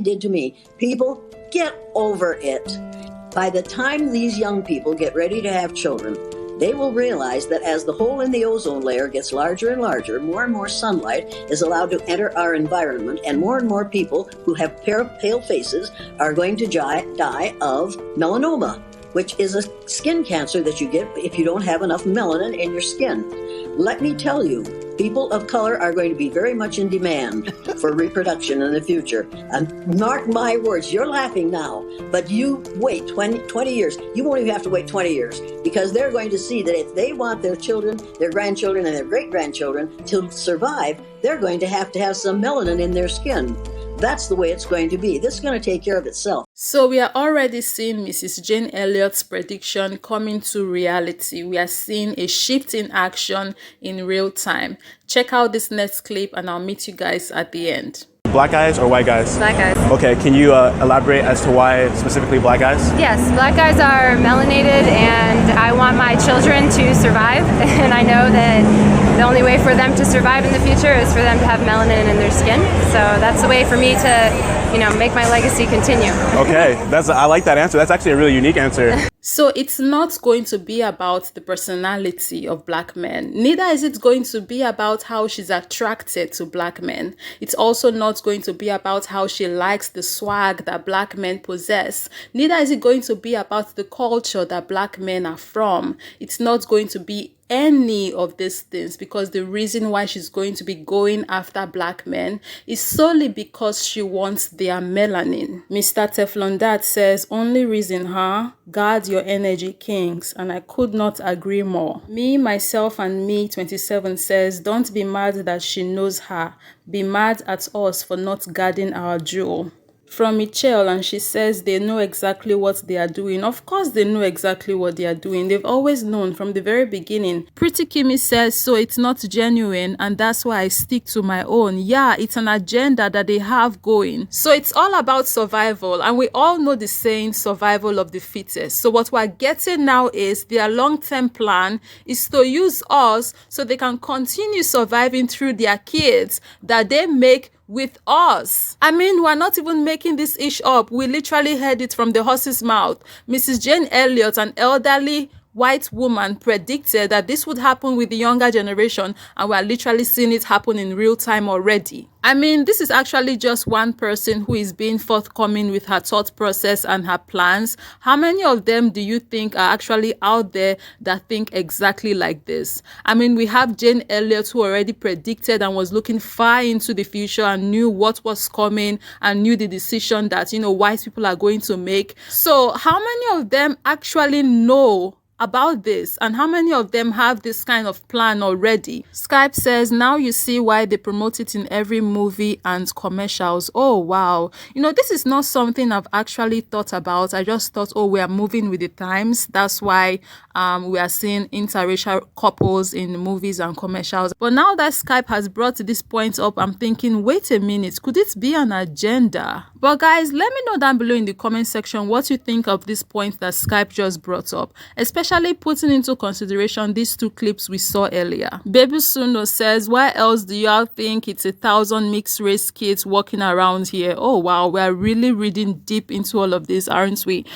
did to me. People, get over it. By the time these young people get ready to have children, they will realize that as the hole in the ozone layer gets larger and larger, more and more sunlight is allowed to enter our environment, and more people who have pale faces are going to die of melanoma, which is a skin cancer that you get if you don't have enough melanin in your skin. Let me tell you, people of color are going to be very much in demand for reproduction in the future. And mark my words, you're laughing now, but you wait 20 years. You won't even have to wait 20 years, because they're going to see that if they want their children, their grandchildren, and their great-grandchildren to survive, they're going to have some melanin in their skin. That's the way it's going to be. This is going to take care of itself. So we are already seeing Mrs. Jane Elliott's prediction coming to reality. We are seeing a shift in action in real time. Check out this next clip and I'll meet you guys at the end. Black guys or white guys? Black guys. Okay, can you elaborate as to why specifically black guys? Yes, black guys are melanated and I want my children to survive, and I know that the only way for them to survive in the future is for them to have melanin in their skin. So that's the way for me to, make my legacy continue. Okay, I like that answer. That's actually a really unique answer. So it's not going to be about the personality of black men. Neither is it going to be about how she's attracted to black men. It's also not going to be about how she likes the swag that black men possess. Neither is it going to be about the culture that black men are from. It's not going to be any of these things, because the reason why she's going to be going after black men is solely because she wants their melanin. Mr. Teflon Dad says, only reason, guard your energy, kings, and I could not agree more. Me, myself, and me 27 says, don't be mad that she knows her. Be mad at us for not guarding our jewel. From Michelle, and she says they know exactly what they are doing. Of course they know exactly what they are doing. They've always known from the very beginning. Pretty Kimmy says, so it's not genuine and that's why I stick to my own. Yeah, it's an agenda that they have going. So it's all about survival, and we all know the saying, survival of the fittest. So what we're getting now is their long-term plan is to use us so they can continue surviving through their kids that they make with us. I mean, we're not even making this ish up. We literally heard it from the horse's mouth. Mrs. Jane Elliott, an elderly white woman, predicted that this would happen with the younger generation, and we're literally seeing it happen in real time already. I mean, this is actually just one person who is being forthcoming with her thought process and her plans. How many of them do you think are actually out there that think exactly like this? I mean, we have Jane Elliott, who already predicted and was looking far into the future and knew what was coming and knew the decision that, white people are going to make. So how many of them actually know about this, and how many of them have this kind of plan already? Skype says, now you see why they promote it in every movie and commercials. Oh wow, this is not something I've actually thought about. I just thought, we are moving with the times, that's why we are seeing interracial couples in movies and commercials. But now that Skype has brought this point up, I'm thinking, wait a minute, could it be an agenda? But guys, let me know down below in the comment section what you think of this point that Skype just brought up, especially putting into consideration these two clips we saw earlier. Baby Suno says, why else do y'all think it's 1,000 mixed race kids walking around here? Oh wow, we're really reading deep into all of this, aren't we?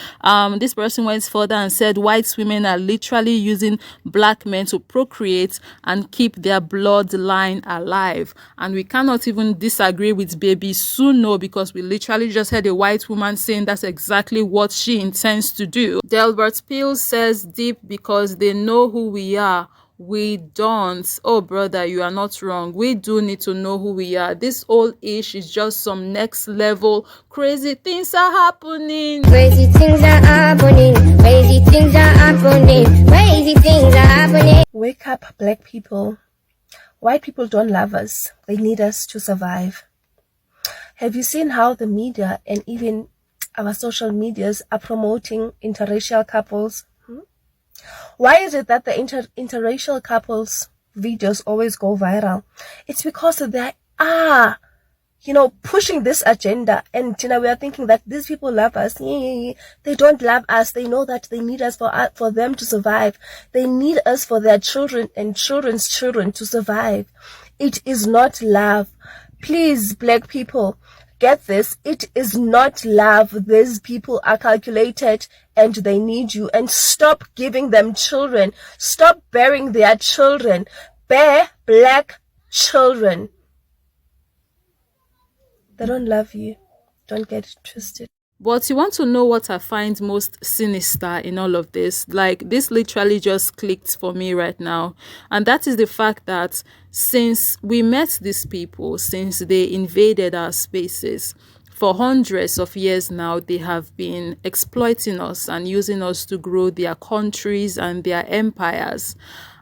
This person went further and said white women are literally using black men to procreate and keep their bloodline alive. And we cannot even disagree with Baby Suno, because we literally just heard a white woman saying that's exactly what she intends to do. Delbert Peel says, deep because they know who we are. We don't. Oh brother, you are not wrong. We do need to know who we are. This whole ish is just some next level crazy things are happening. Crazy things are happening. Crazy things are happening. Crazy things are happening. Wake up, black people. White people don't love us. They need us to survive. Have you seen how the media and even our social medias are promoting interracial couples? Why is it that the interracial couples videos always go viral? It's because they are, pushing this agenda, and we are thinking that these people love us. They don't love us. They know that they need us for them to survive. They need us for their children and children's children to survive. It is not love. Please, black people, get this. It is not love. These people are calculated and they need you. And stop giving them children. Stop bearing their children. Bear black children. They don't love you. Don't get it twisted. But you want to know what I find most sinister in all of this? Like, this literally just clicked for me right now. And that is the fact that since we met these people, since they invaded our spaces, for hundreds of years now, they have been exploiting us and using us to grow their countries and their empires.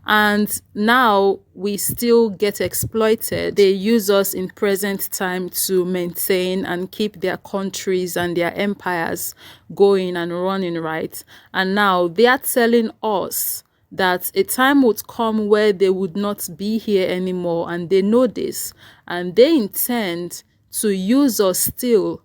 And now we still get exploited. They use us in present time to maintain and keep their countries and their empires going and running, right? And now they are telling us that a time would come where they would not be here anymore, and they know this, and they intend to use us still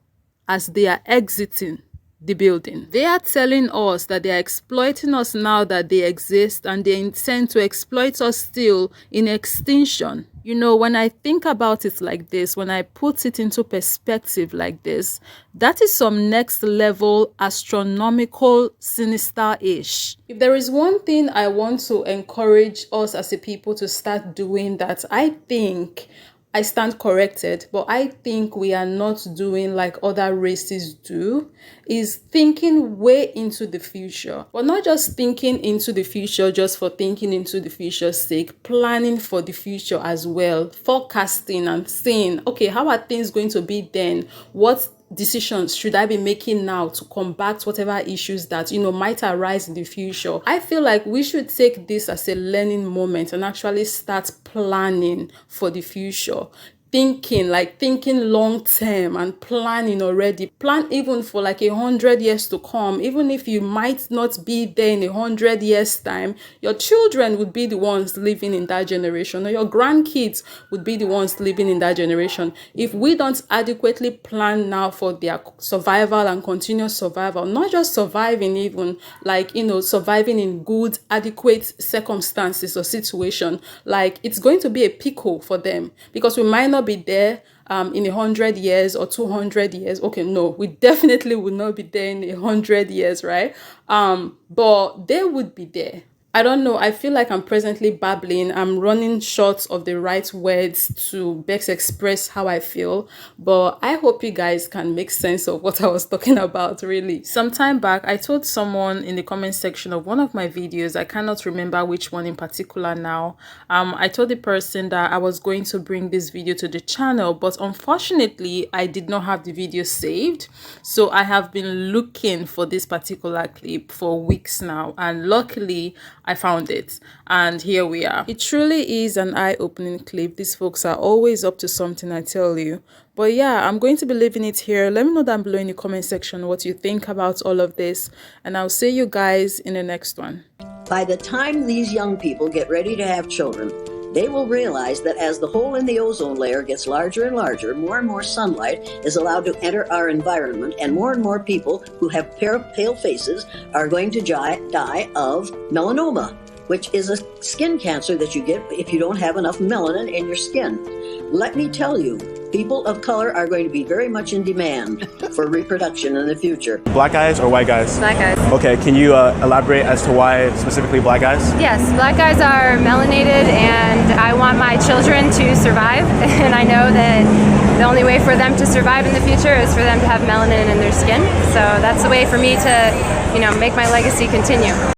as they are exiting the building. They are telling us that they are exploiting us now that they exist, and they intend to exploit us still in extinction. You know, when I think about it like this, when I put it into perspective like this, that is some next level astronomical sinister-ish. If there is one thing I want to encourage us as a people to start doing, that I think I stand corrected, but I think we are not doing like other races do, is thinking way into the future. But not just thinking into the future just for thinking into the future's sake, planning for the future as well, forecasting and saying, okay, how are things going to be then? What decisions should I be making now to combat whatever issues that, you know, might arise in the future? I feel like we should take this as a learning moment and actually start planning for the future. Thinking long term and planning already. Plan even for like 100 years to come. Even if you might not be there in 100 years time, your children would be the ones living in that generation, or your grandkids would be the ones living in that generation. If we don't adequately plan now for their survival and continuous survival, not just surviving, even like, you know, surviving in good, adequate circumstances or situation, like it's going to be a pickle for them, because we might not be there in 100 years or 200 years. Okay, no, we definitely would not be there in 100 years, right? But they would be there. I don't know. I feel like I'm presently babbling. I'm running short of the right words to best express how I feel. But I hope you guys can make sense of what I was talking about, really. Some time back, I told someone in the comment section of one of my videos, I cannot remember which one in particular now. I told the person that I was going to bring this video to the channel, but unfortunately, I did not have the video saved. So I have been looking for this particular clip for weeks now. And luckily, I found it, and here we are. It truly is an eye-opening clip. These folks are always up to something, I tell you. But yeah, I'm going to be leaving it here. Let me know down below in the comment section what you think about all of this, and I'll see you guys in the next one. By the time these young people get ready to have children, they will realize that as the hole in the ozone layer gets larger and larger, more and more sunlight is allowed to enter our environment, and more people who have pale faces are going to die of melanoma, which is a skin cancer that you get if you don't have enough melanin in your skin. Let me tell you, people of color are going to be very much in demand for reproduction in the future. Black guys or white guys? Black guys. Okay, can you elaborate as to why specifically black guys? Yes, black guys are melanated, and I want my children to survive. And I know that the only way for them to survive in the future is for them to have melanin in their skin. So that's the way for me to, you know, make my legacy continue.